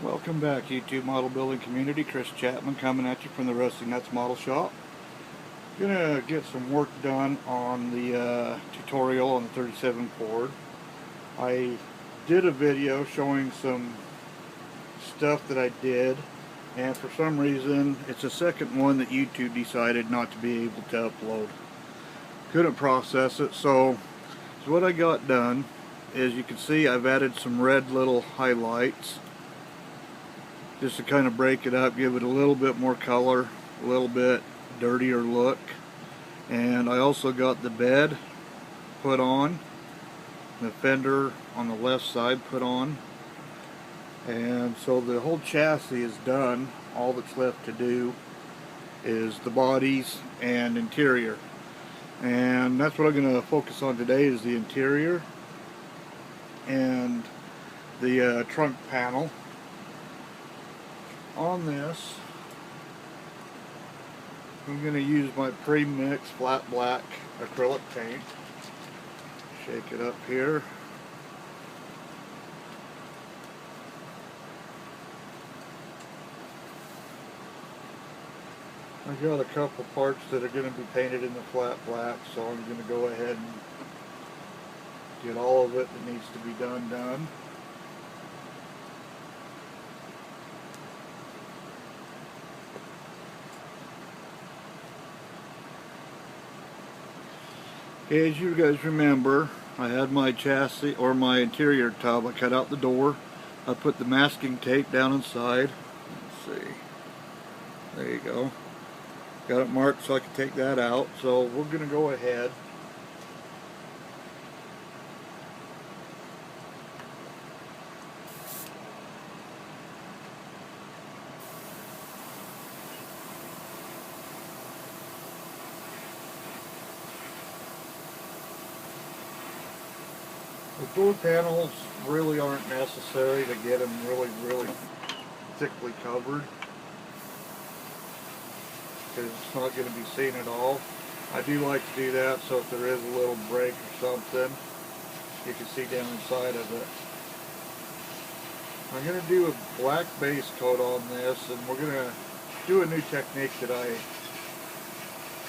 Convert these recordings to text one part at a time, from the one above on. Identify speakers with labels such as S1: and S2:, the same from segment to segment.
S1: Welcome back, YouTube model building community. Chris Chapman coming at you from the Rusty Nuts Model Shop. Gonna get some work done on the tutorial on the 37 Ford. I did a video showing some stuff that I did, and for some reason it's the second one that YouTube decided not to be able to upload. Couldn't process it, so what I got done is, you can see I've added some red little highlights just to kind of break it up, give it a little bit more color, a little bit dirtier look. And I also got the bed put on, the fender on the left side put on, and so the whole chassis is done. All that's left to do is the bodies and interior, and that's what I'm going to focus on today, is the interior and the trunk panel. On this, I'm going to use my pre-mixed flat black acrylic paint. Shake it up here. I got a couple parts that are going to be painted in the flat black, so I'm going to go ahead and get all of it that needs to be done. Okay, as you guys remember, I had my chassis, or my interior tub. I cut out the door. I put the masking tape down inside. Let's see. There you go. Got it marked so I can take that out. So we're going to go ahead . The door panels really aren't necessary to get them really thickly covered, because it's not going to be seen at all. I do like to do that so if there is a little break or something, you can see down inside of it. I'm going to do a black base coat on this, and we're going to do a new technique that I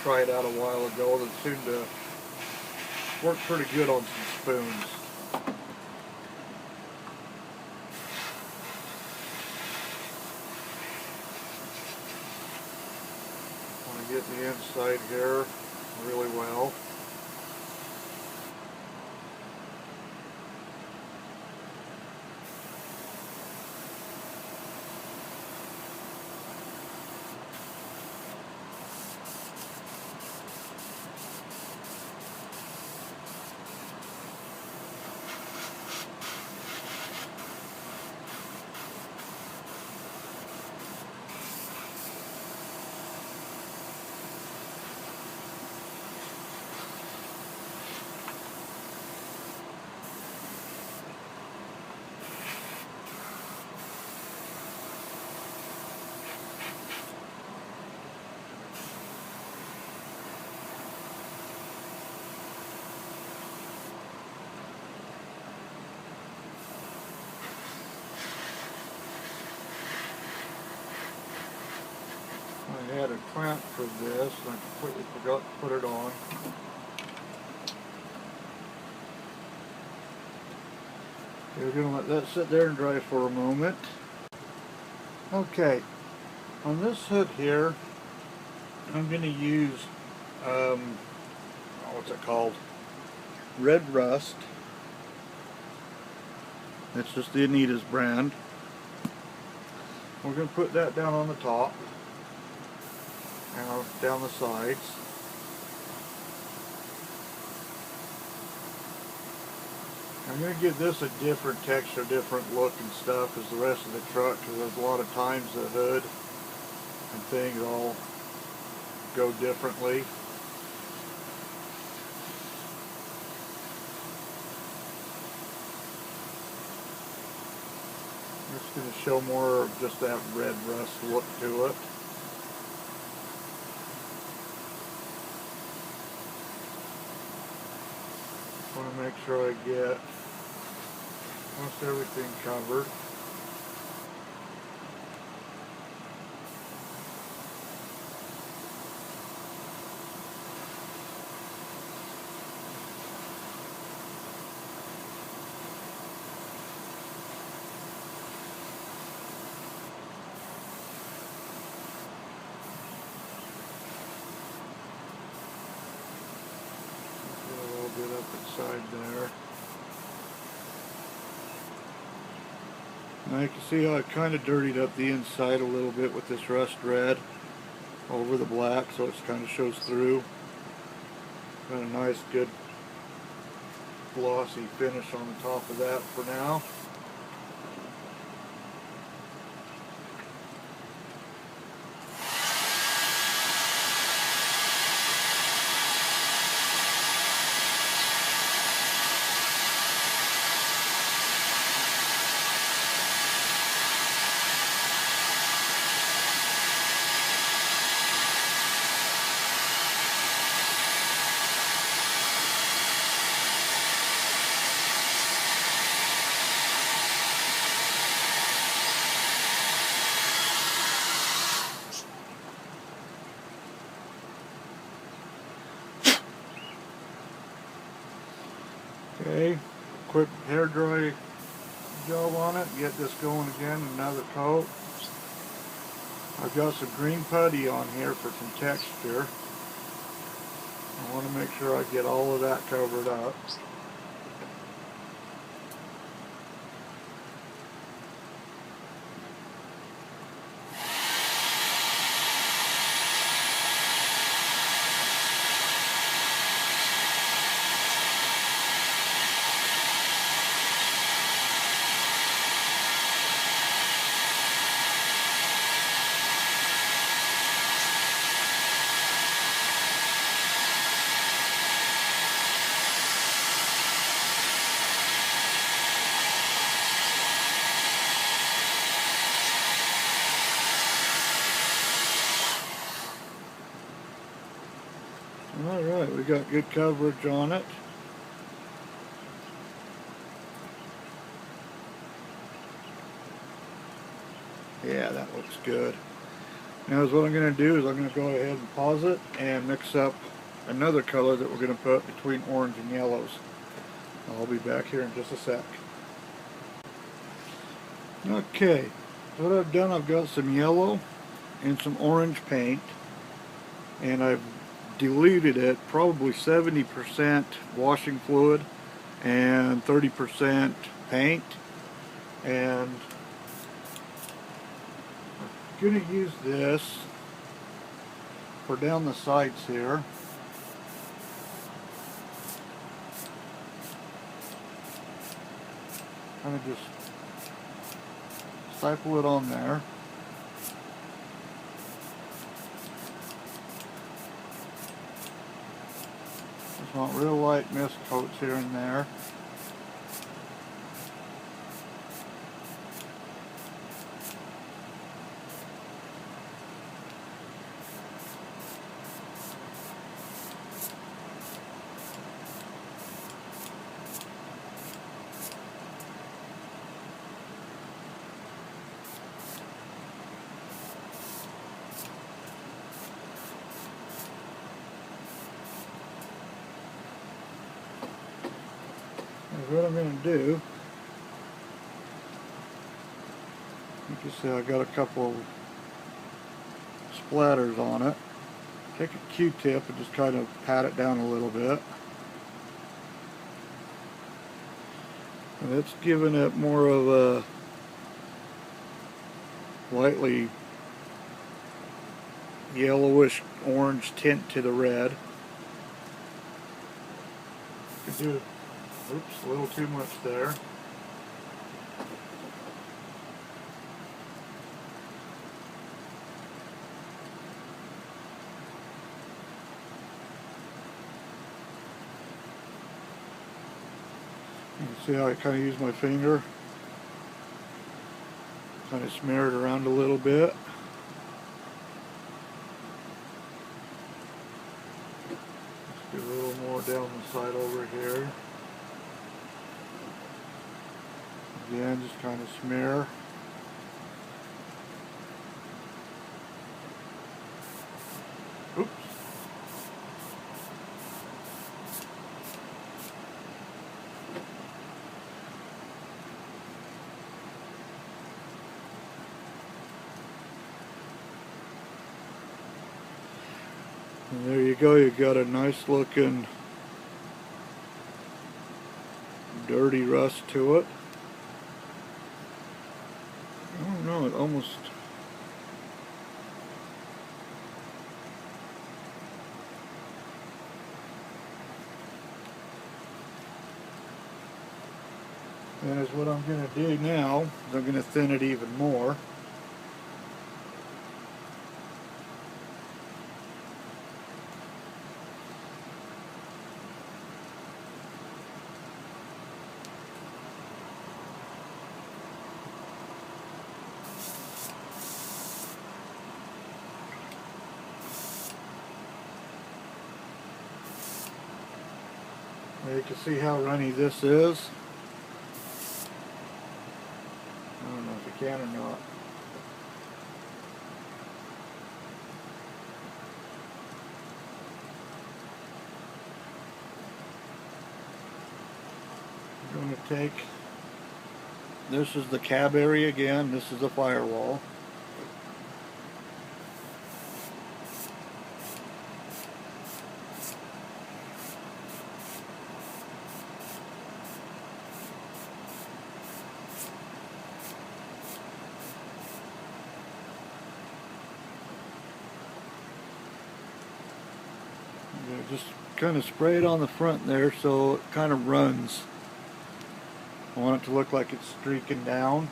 S1: tried out a while ago that seemed to work pretty good on some spoons. Get the inside here really well. I had a clamp for this, and I completely forgot to put it on. We're going to let that sit there and dry for a moment. Okay, on this hood here, I'm going to use, what's it called? Red Rust. It's just the Anita's brand. We're going to put that down on the top. Now down the sides. I'm going to give this a different texture, different look and stuff as the rest of the truck, because there's a lot of times the hood and things all go differently. I'm just going to show more of just that red rust look to it. I want to make sure I get almost everything covered. side there. Now you can see how I kind of dirtied up the inside a little bit with this rust red over the black, so it kind of shows through. Got a nice, good, glossy finish on the top of that for now. Okay, quick hair dry job on it. Get this going again, another coat. I've got some green putty on here for some texture. I want to make sure I get all of that covered up. Alright, we got good coverage on it. Yeah, that looks good. Now what I'm going to do is I'm going to go ahead and pause it and mix up another color that we're going to put between orange and yellows. I'll be back here in just a sec. Okay, so what I've done, I've got some yellow and some orange paint, and I've diluted it, probably 70% washing fluid and 30% paint, and I'm going to use this for down the sides here. Kind of just staple it on there. Just want real light mist coats here and there. What I'm going to do, you can see I got a couple of splatters on it. Take a Q-tip and just kind of pat it down a little bit. And it's giving it more of a lightly yellowish orange tint to the red. You can do, oops, a little too much there. You can see how I kind of use my finger, kind of smear it around a little bit. Let's do a little more down the side over here. Again, just kind of smear. Oops. And there you go, you got a nice looking dirty rust to it. I don't know, it almost... And is what I'm going to do now is I'm going to thin it even more. Now you can see how runny this is. I don't know if you can or not. I'm going to take, this is the cab area again, this is the firewall. Just kind of spray it on the front there so it kind of runs. I want it to look like it's streaking down.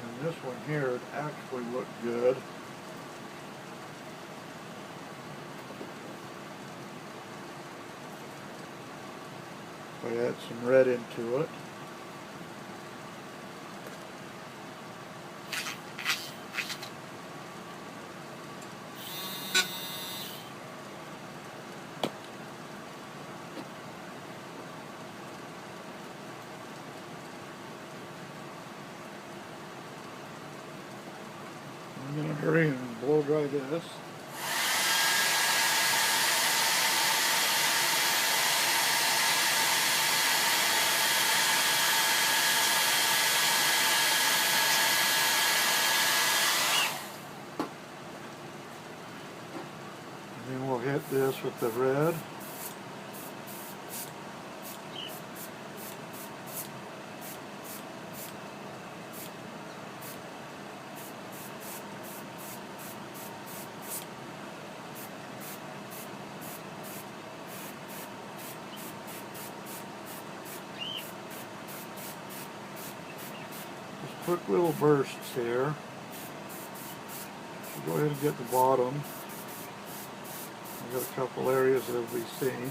S1: And this one here, it actually looked good. I add some red into it. I'm going to hurry and blow dry this. And then we'll hit this with the red. Quick little bursts here. We'll go ahead and get the bottom. I've got a couple areas that will be seen.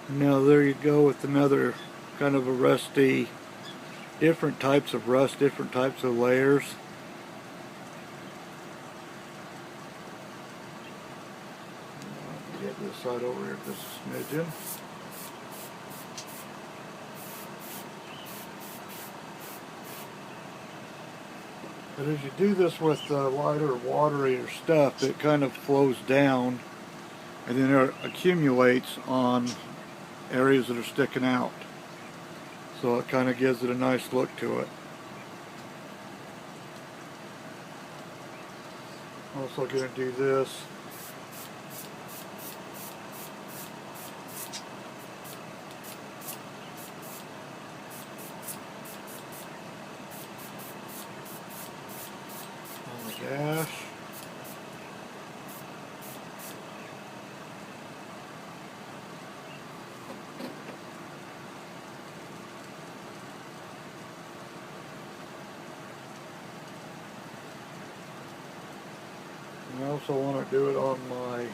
S1: Now there you go with another kind of a rusty, different types of rust, different types of layers. Get this side over here just a smidgen. But as you do this with lighter, waterier stuff, it kind of flows down and then it accumulates on areas that are sticking out. So it kind of gives it a nice look to it. Also going to do this. Dash. And I also want to do it on my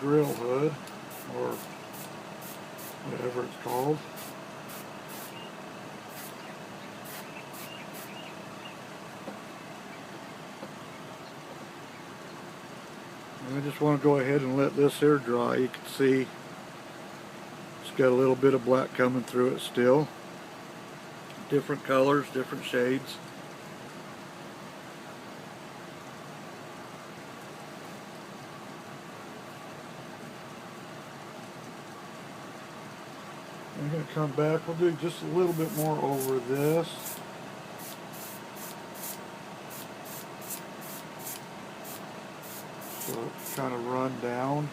S1: grill hood, or whatever it's called. And I just want to go ahead and let this here dry. You can see it's got a little bit of black coming through it still. Different colors, different shades. I'm going to come back. We'll do just a little bit more over this. So it's kind of run down.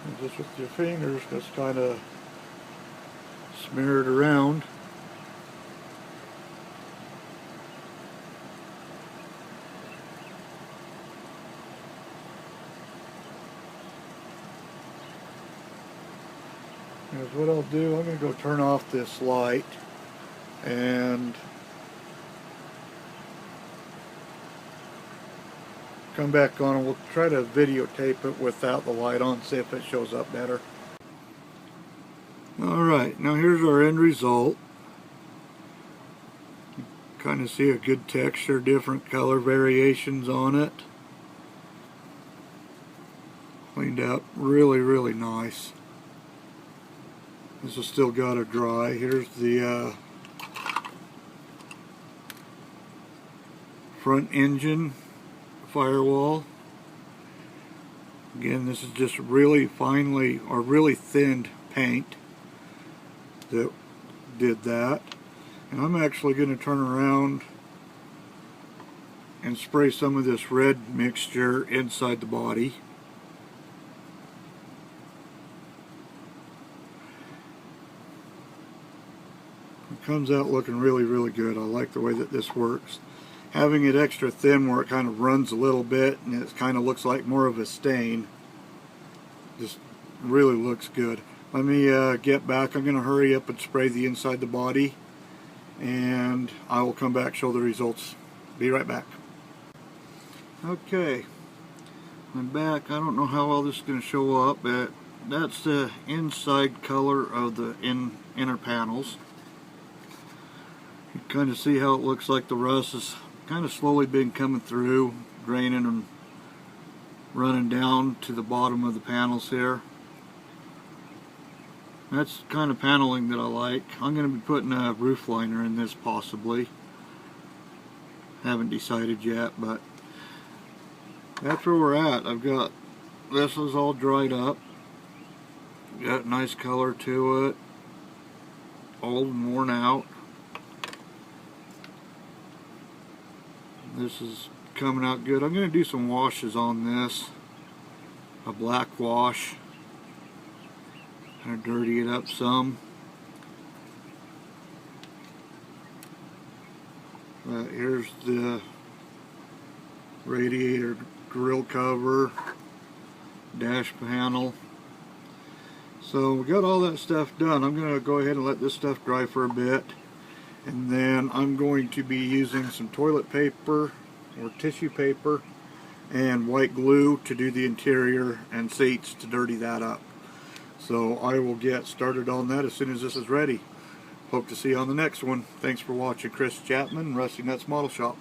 S1: And just with your fingers, just kind of smear it around. Here's what I'll do. I'm going to go turn off this light and come back on, and we'll try to videotape it without the light on, see if it shows up better. Alright, now here's our end result. You kind of see a good texture, different color variations on it. Cleaned out really, really nice. This has still got to dry. Here's the front engine firewall. Again, this is just really finely or really thinned paint that did that. And I'm actually going to turn around and spray some of this red mixture inside the body. It comes out looking really, really good. I like the way that this works. Having it extra thin where it kind of runs a little bit and it kind of looks like more of a stain just really looks good. Let me get back. I'm going to hurry up and spray the inside the body, and I will come back, show the results. Be right back. Okay, I'm back. I don't know how well this is going to show up, but that's the inside color of the inner panels. You can kind of see how it looks like the rust is kind of slowly been coming through, draining and running down to the bottom of the panels here. That's the kind of paneling that I like. I'm going to be putting a roof liner in this possibly. Haven't decided yet, but that's where we're at. I've got, this is all dried up. Got nice color to it. Old and worn out. This is coming out good. I'm going to do some washes on this. A black wash. Kind of dirty it up some. Here's the radiator grill cover, dash panel. So we got all that stuff done. I'm going to go ahead and let this stuff dry for a bit, and then I'm going to be using some toilet paper or tissue paper and white glue to do the interior and seats to dirty that up. So I will get started on that as soon as this is ready. Hope to see you on the next one. Thanks for watching. Chris Chapman, Rusty Nuts Model Shop.